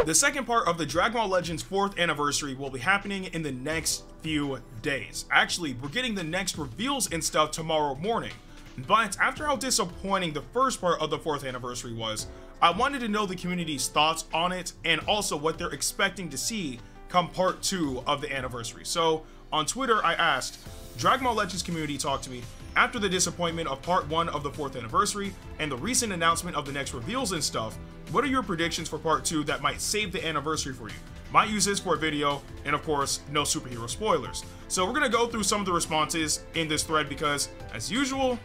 The second part of the Dragon Ball Legends 4th anniversary will be happening in the next few days. Actually, we're getting the next reveals and stuff tomorrow morning. But after how disappointing the first part of the 4th anniversary was, I wanted to know the community's thoughts on it and also what they're expecting to see come part 2 of the anniversary. So on Twitter, I asked, Dragon Ball Legends community, talk to me. After the disappointment of part 1 of the 4th anniversary and the recent announcement of the next reveals and stuff, what are your predictions for part 2 that might save the anniversary for you? Might use this for a video, and of course, no superhero spoilers. So we're gonna go through some of the responses in this thread because, as usual,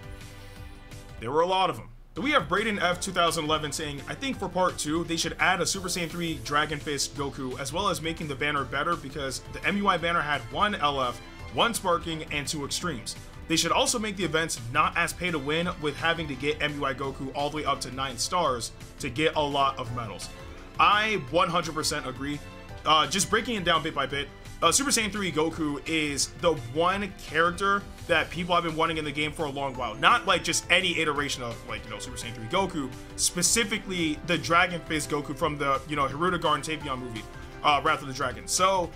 there were a lot of them. So we have Braden F 2011 saying, I think for part 2, they should add a Super Saiyan 3 Dragon Fist Goku, as well as making the banner better because the MUI banner had 1 LF, 1 Sparking, and 2 Extremes. They should also make the events not as pay to win with having to get MUI Goku all the way up to 9 stars to get a lot of medals. I 100% agree. Just breaking it down bit by bit, Super Saiyan 3 Goku is the one character that people have been wanting in the game for a long while. Not like just any iteration of Super Saiyan 3 Goku, specifically the Dragon Fist Goku from the Hirudegarn Tapion movie, Wrath of the Dragon. So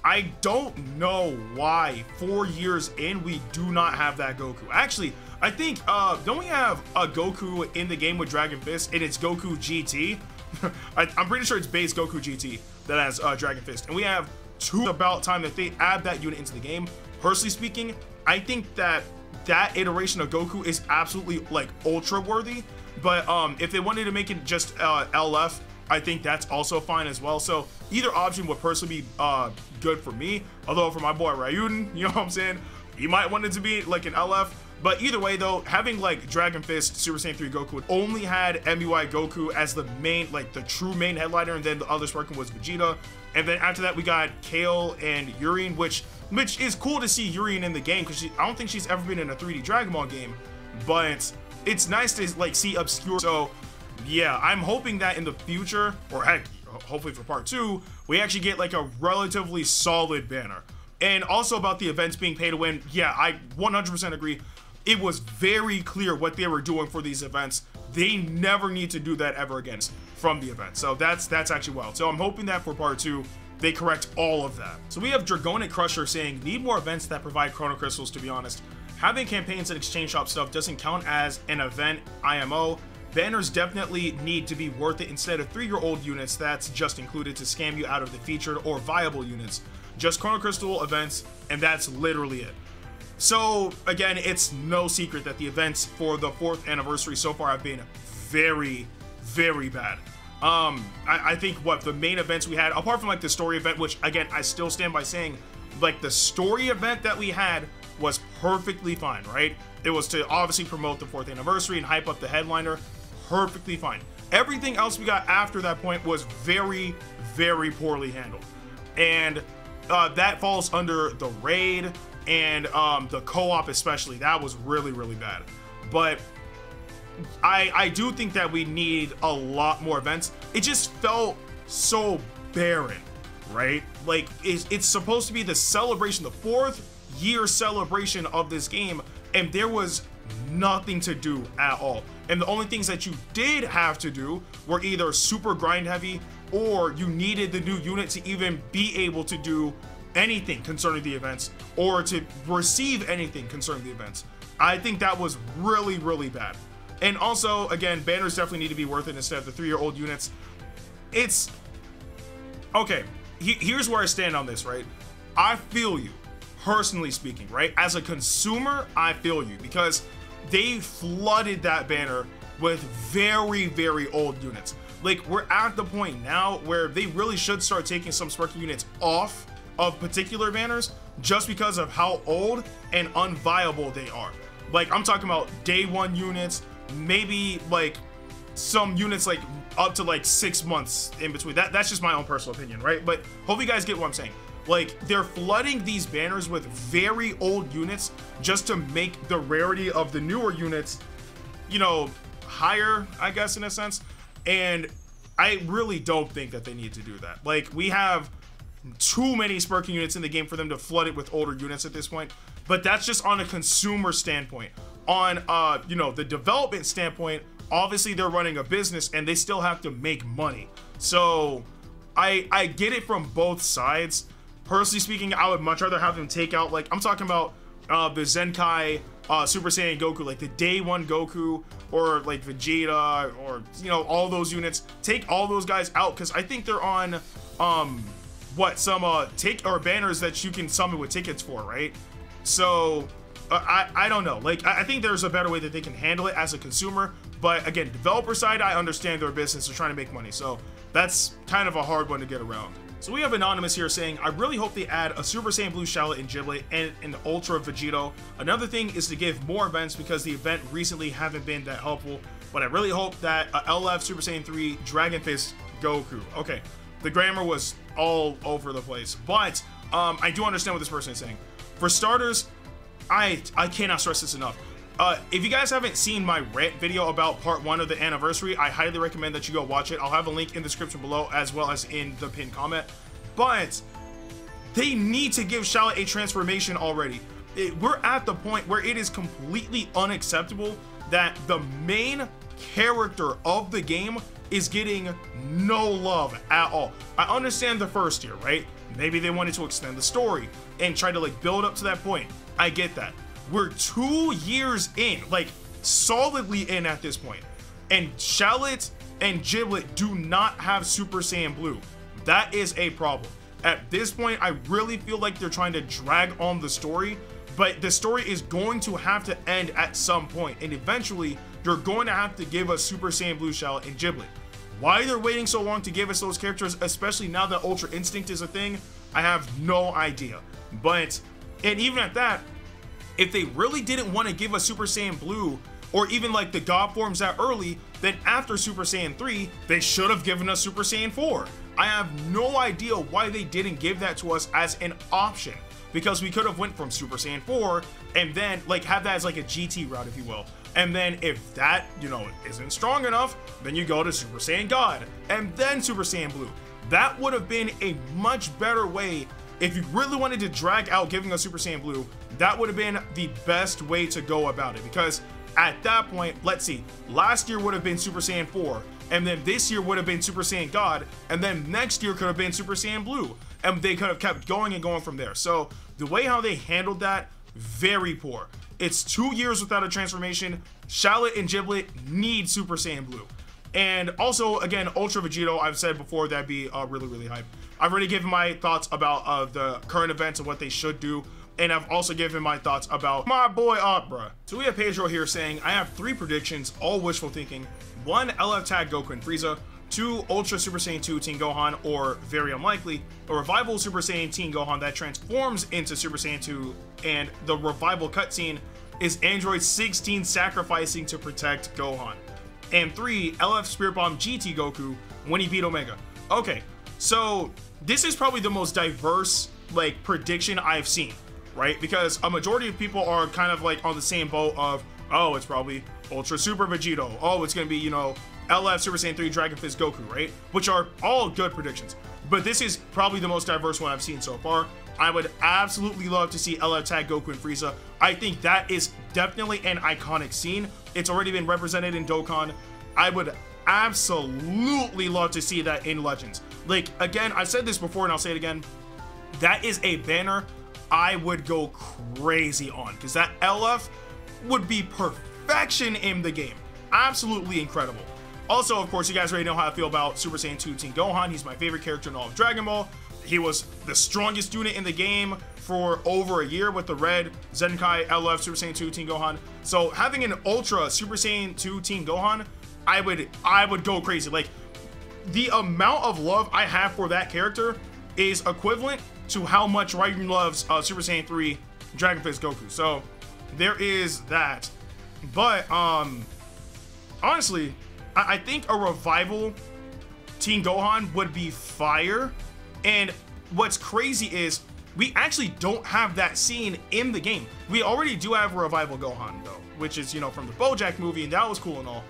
I don't know why 4 years in we do not have that Goku. Actually, I think don't we have a Goku in the game with Dragon Fist and it's Goku GT? I'm pretty sure it's base Goku GT that has Dragon Fist, and we have 2. About time that they add that unit into the game. Personally speaking, I think that iteration of Goku is absolutely like ultra worthy, but if they wanted to make it just LF, I think that's also fine as well. So either option would personally be good for me, although for my boy Ryuden, you know what I'm saying, he might want it to be like an LF. But either way though, having like Dragon Fist Super Saiyan 3 Goku only had MUI Goku as the main, like the true main headliner, and then the other sparking was Vegeta. And then after that we got Kale and Urien, which is cool to see Urien in the game because I don't think she's ever been in a 3D Dragon Ball game, but it's nice to like see obscure. So yeah, I'm hoping that in the future, or heck, hopefully for part 2, we actually get like a relatively solid banner. And also about the events being pay to win, yeah, I 100% agree. It was very clear what they were doing for these events. They never need to do that ever again from the event. So that's actually wild. So I'm hoping that for part 2, they correct all of that. So we have Dragonic Crusher saying, need more events that provide Chrono Crystals, to be honest. Having campaigns and exchange shop stuff doesn't count as an event IMO. Banners definitely need to be worth it instead of 3-year-old units that's just included to scam you out of the featured or viable units. Just Chrono Crystal events, and that's literally it. So again, it's no secret that the events for the 4th anniversary so far have been very, very bad. I think what the main events we had, apart from like the story event, which again, I still stand by saying, like the story event that we had was perfectly fine, right? It was to obviously promote the 4th anniversary and hype up the headliner, perfectly fine. Everything else we got after that point was very, very poorly handled. And that falls under the raid and the co-op especially. That was really, really bad. But I do think that we need a lot more events. It just felt so barren, right? Like it's supposed to be the celebration, the 4th year celebration of this game, and there was nothing to do at all. And the only things that you did have to do were either super grind heavy, or you needed the new unit to even be able to do anything concerning the events, or to receive anything concerning the events. I think that was really, really bad. And also, again, banners definitely need to be worth it instead of the 3-year-old units. It's okay. Here's where I stand on this, right? I feel you, personally speaking, right? As a consumer, I feel you, because they flooded that banner with very, very old units. Like, we're at the point now where they really should start taking some sparking units off of particular banners just because of how old and unviable they are. Like, I'm talking about day 1 units, maybe like some units like up to like 6 months in between. That's just my own personal opinion, right? But hope you guys get what I'm saying. Like, they're flooding these banners with very old units just to make the rarity of the newer units, you know, higher, I guess, in a sense. And I really don't think that they need to do that. Like, we have too many sparking units in the game for them to flood it with older units at this point. But that's just on a consumer standpoint. On you know, the development standpoint, obviously they're running a business and they still have to make money. So I get it from both sides. Personally speaking, I would much rather have them take out, like, I'm talking about the Zenkai Super Saiyan Goku, like the day one Goku, or like Vegeta, or, you know, all those units. Take all those guys out, because I think they're on some banners that you can summon with tickets for, right? So I don't know, like, I think there's a better way that they can handle it as a consumer. But again, developer side, I understand their business, they're trying to make money, so that's kind of a hard one to get around. So we have Anonymous here saying, I really hope they add a Super Saiyan Blue Shallot and Giblet and an Ultra Vegito. Another thing is to give more events, because the event recently haven't been that helpful, but I really hope that LF Super Saiyan 3 Dragon Fist Goku. Okay, the grammar was all over the place, but I do understand what this person is saying. For starters, I cannot stress this enough. If you guys haven't seen my rant video about part 1 of the anniversary, I highly recommend that you go watch it. I'll have a link in the description below, as well as in the pinned comment. But they need to give Shallot a transformation already. We're at the point where it is completely unacceptable that the main character of the game is getting no love at all. I understand the first year, right? Maybe they wanted to extend the story and try to, like, build up to that point. I get that. We're 2 years in, like, solidly in at this point, and Shallot and Giblet do not have Super Saiyan Blue. That is a problem. At this point, I really feel like they're trying to drag on the story, but the story is going to have to end at some point, and eventually you're going to have to give us Super Saiyan Blue Shallot and Giblet. Why they're waiting so long to give us those characters, especially now that Ultra Instinct is a thing, I have no idea. But, and even at that, if they really didn't want to give us Super Saiyan Blue, or even like the God forms that early, then after Super Saiyan 3, they should have given us Super Saiyan 4. I have no idea why they didn't give that to us as an option, because we could have went from Super Saiyan 4 and then, like, have that as like a GT route, if you will. And then if that, you know, isn't strong enough, then you go to Super Saiyan God and then Super Saiyan Blue. That would have been a much better way. If you really wanted to drag out giving us Super Saiyan Blue, that would have been the best way to go about it, because at that point, let's see, last year would have been Super Saiyan 4, and then this year would have been Super Saiyan God, and then next year could have been Super Saiyan Blue, and they could have kept going and going from there. So the way how they handled that, very poor. It's 2 years without a transformation. Shallot and Giblet need Super Saiyan Blue. And also, again, Ultra Vegito, I've said before, that'd be really, really hype. I've already given my thoughts about the current events and what they should do. And I've also given my thoughts about my boy Opera. So we have Pedro here saying, I have 3 predictions, all wishful thinking. 1, LF Tag Goku and Frieza. 2, Ultra Super Saiyan 2 Teen Gohan, or very unlikely, a revival Super Saiyan Teen Gohan that transforms into Super Saiyan 2, and the revival cutscene is Android 16 sacrificing to protect Gohan. And 3, LF Spirit Bomb GT Goku when he beat Omega. Okay, so this is probably the most diverse, like, prediction I've seen, right? Because a majority of people are kind of like on the same boat of, oh, it's probably Ultra Super Vegito. Oh, it's gonna be, you know, LF Super Saiyan 3 Dragon Fist Goku, right? Which are all good predictions. But this is probably the most diverse one I've seen so far. I would absolutely love to see LF Tag Goku and Frieza. I think that is definitely an iconic scene. It's already been represented in Dokkan. I would absolutely love to see that in Legends. Like, again, I've said this before and I'll say it again. That is a banner I would go crazy on, because that LF would be perfection in the game. Absolutely incredible. Also, of course, you guys already know how I feel about Super Saiyan 2 Teen Gohan. He's my favorite character in all of Dragon Ball. He was the strongest unit in the game for over a year with the red Zenkai LF Super Saiyan 2 Teen Gohan. So having an Ultra Super Saiyan 2 Teen Gohan, I would go crazy. Like, the amount of love I have for that character is equivalent to how much Raiden loves Super Saiyan 3 Dragon Fist Goku. So there is that. But honestly, I think a revival Teen Gohan would be fire. And what's crazy is we actually don't have that scene in the game. We already do have a revival Gohan though, which is, you know, from the BoJack movie, and that was cool and all.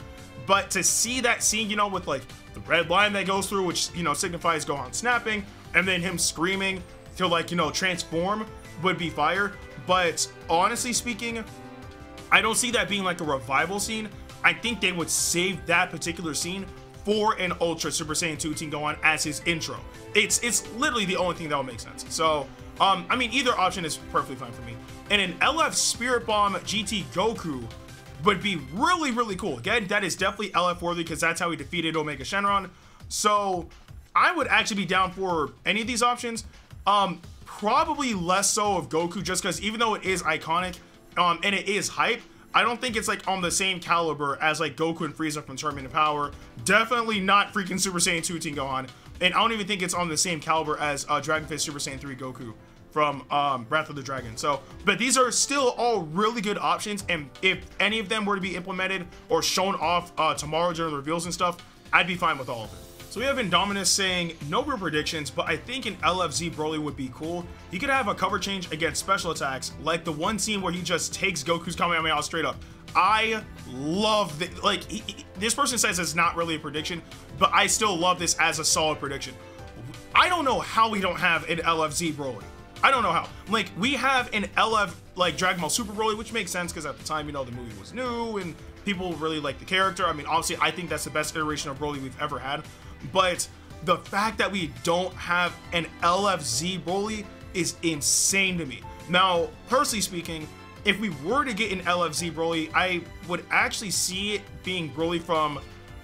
But to see that scene, you know, with like the red line that goes through, which, you know, signifies Gohan snapping, and then him screaming to, like, you know, transform, would be fire. But honestly speaking, I don't see that being like a revival scene. I think they would save that particular scene for an Ultra Super Saiyan 2 Teen Gohan as his intro. It's literally the only thing that will make sense. So, I mean, either option is perfectly fine for me. And an LF Spirit Bomb GT Goku would be really, really cool. Again, that is definitely LF worthy because that's how he defeated Omega Shenron. So, I would actually be down for any of these options. Probably less so of Goku, just because even though it is iconic, and it is hype, I don't think it's like on the same caliber as like Goku and Frieza from Tournament of Power. Definitely not freaking Super Saiyan 2 Teen Gohan. And I don't even think it's on the same caliber as Dragon Fist Super Saiyan 3 Goku from Wrath of the Dragon. So, but these are still all really good options. And if any of them were to be implemented or shown off tomorrow during the reveals and stuff, I'd be fine with all of it. So we have Indominus saying, no real predictions, but I think an LFZ Broly would be cool. He could have a cover change against special attacks, like the one scene where he just takes Goku's Kamehameha straight up. I love this. Like, this person says it's not really a prediction, but I still love this as a solid prediction. I don't know how we don't have an LFZ Broly. I don't know how. Like, we have an LF, like, Dragon Ball Super Broly, which makes sense because at the time, you know, the movie was new and people really like the character. I mean, obviously, I think that's the best iteration of Broly we've ever had. But the fact that we don't have an LFZ Broly is insane to me. Now, personally speaking, if we were to get an LFZ Broly, I would actually see it being Broly from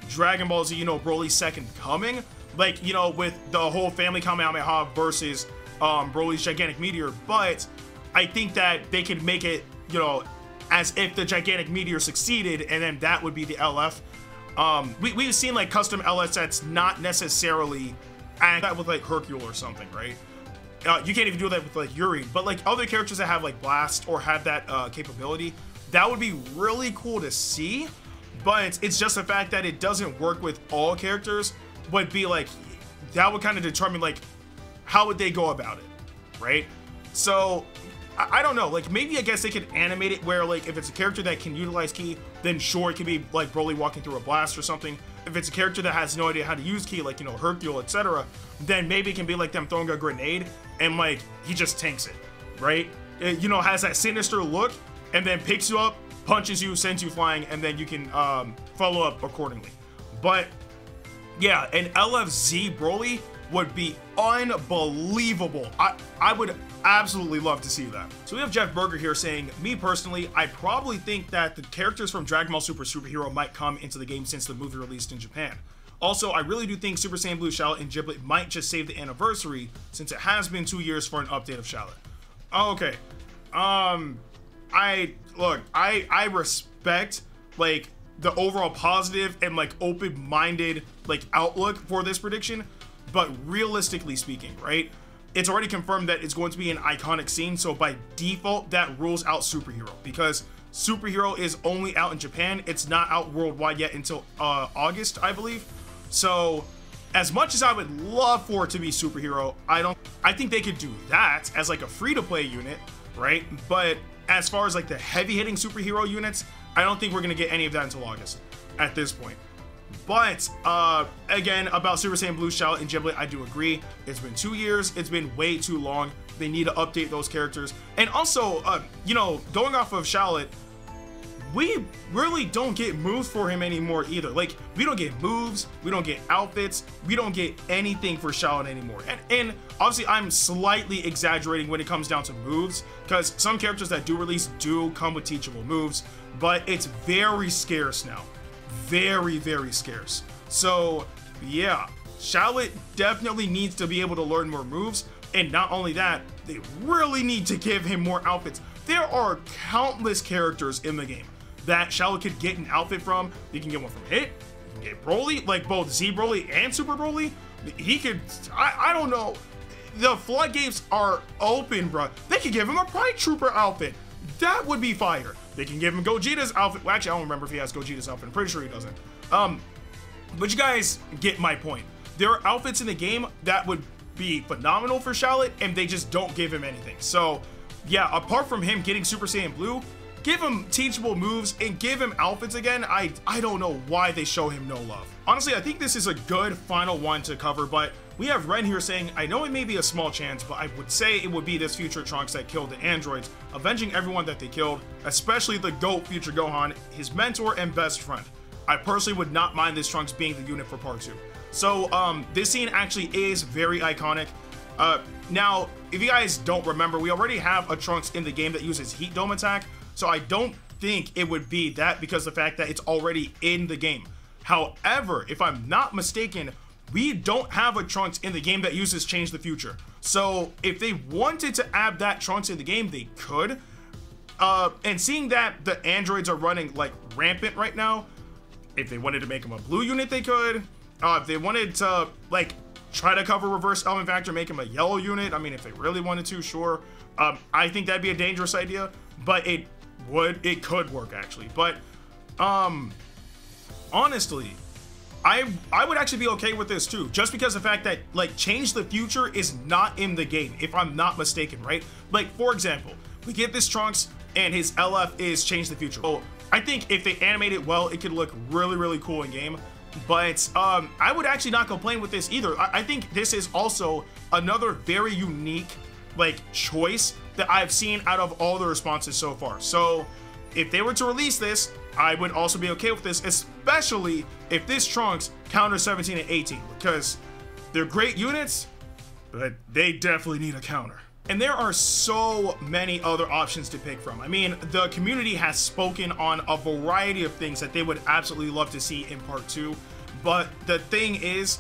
Dragon Ball Z, you know, Broly's Second Coming. Like, you know, with the whole family Kamehameha versus Broly's Gigantic Meteor. But I think that they could make it, you know, as if the Gigantic Meteor succeeded, and then that would be the LF. We've seen like custom LS that's not necessarily that with like Hercule or something, right? You can't even do that with like Yuri, but like other characters that have like Blast or have that capability, that would be really cool to see. But it's just the fact that it doesn't work with all characters, would be like, that would kind of determine like how would they go about it, right? So I don't know, like maybe I guess they could animate it where like if it's a character that can utilize ki, then sure it could be like Broly walking through a blast or something. If it's a character that has no idea how to use ki, like, you know, Hercule, etc., then maybe it can be like them throwing a grenade and like he just tanks it, right? It, you know, has that sinister look and then picks you up, punches you, sends you flying, and then you can follow up accordingly. But yeah, an LFZ Broly would be unbelievable. I would absolutely love to see that. So we have Jeff Berger here saying, me personally, I probably think that the characters from Dragon Ball Super Superhero might come into the game since the movie released in Japan. Also, I really do think Super Saiyan Blue Shallot and Giblet might just save the anniversary since it has been 2 years for an update of Shallot. Okay. I respect like the overall positive and like open-minded like outlook for this prediction, but realistically speaking, right, it's already confirmed that it's going to be an iconic scene, so by default that rules out Superhero, because Superhero is only out in Japan. It's not out worldwide yet until August, I believe. So as much as I would love for it to be Superhero, I think they could do that as like a free-to-play unit, right? But as far as like the heavy-hitting superhero units, I don't think we're gonna get any of that until August at this point. But again, about Super Saiyan Blue, Shallot, and Giblet, I do agree. It's been 2 years. It's been way too long. They need to update those characters. And also, you know, going off of Shallot, we really don't get moves for him anymore either. Like, we don't get moves, we don't get outfits, we don't get anything for Shallot anymore. And obviously, I'm slightly exaggerating when it comes down to moves, because some characters that do release do come with teachable moves, but it's very scarce now. Very, very scarce. So, yeah, Shallot definitely needs to be able to learn more moves, and not only that, they really need to give him more outfits. There are countless characters in the game that Shallot could get an outfit from. You can get one from Hit, you can get Broly, like both Z Broly and Super Broly. He could, I don't know. The floodgates are open, bro. They could give him a Pride Trooper outfit. That would be fire. They can give him Gogeta's outfit. Well, actually, I don't remember if he has Gogeta's outfit. I'm pretty sure he doesn't. But you guys get my point. There are outfits in the game that would be phenomenal for Shallot, and they just don't give him anything. So, yeah, apart from him getting Super Saiyan Blue, give him teachable moves and give him outfits again. I don't know why they show him no love. Honestly, I think this is a good final one to cover, but we have Ren here saying, I know it may be a small chance, but I would say it would be this future Trunks that killed the androids, avenging everyone that they killed, especially the GOAT future Gohan, his mentor and best friend. I personally would not mind this Trunks being the unit for part 2. So this scene actually is very iconic. Now, if you guys don't remember, we already have a Trunks in the game that uses Heat Dome attack, so I don't think it would be that because of the fact that it's already in the game. However, if I'm not mistaken, we don't have a Trunks in the game that uses Change the Future. So if they wanted to add that Trunks in the game, they could. And seeing that the androids are running like rampant right now, if they wanted to make them a blue unit, they could. If they wanted to like try to cover reverse element factor, make him a yellow unit, I mean, if they really wanted to, sure. I think that'd be a dangerous idea, but it could work actually. But honestly, I would actually be okay with this too, just because of the fact that like Change the Future is not in the game, if I'm not mistaken, right? Like, for example, we get this Trunks and his LF is Change the Future. So I think if they animate it well, it could look really, really cool in game. But I would actually not complain with this either. I think this is also another very unique like choice that I've seen out of all the responses so far. So if they were to release this, I would also be okay with this, especially if this Trunks counters 17 and 18, because they're great units, but they definitely need a counter. And there are so many other options to pick from. I mean, the community has spoken on a variety of things that they would absolutely love to see in part 2. But the thing is,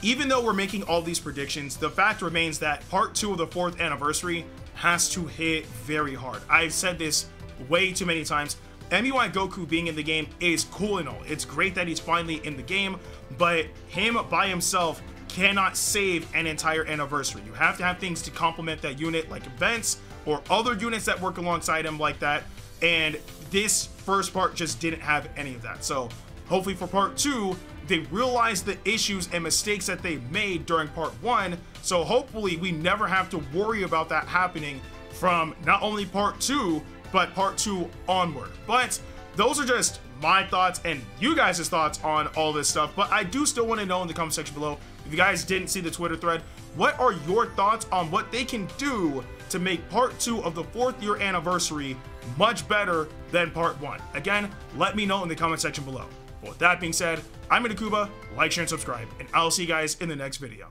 even though we're making all these predictions, the fact remains that part 2 of the 4th anniversary has to hit very hard. I've said this way too many times. MUI Goku being in the game is cool and all. It's great that he's finally in the game, but him by himself cannot save an entire anniversary. You have to have things to complement that unit, like events or other units that work alongside him like that. And this first part just didn't have any of that. So hopefully for part 2, they realize the issues and mistakes that they made during part 1. So hopefully we never have to worry about that happening from not only part 2, but part 2 onward. But those are just my thoughts and you guys' thoughts on all this stuff. But I do still want to know in the comment section below, if you guys didn't see the Twitter thread, what are your thoughts on what they can do to make part 2 of the 4th year anniversary much better than part 1? Again, let me know in the comment section below. But with that being said, I'm Inakuba, like, share, and subscribe, and I'll see you guys in the next video.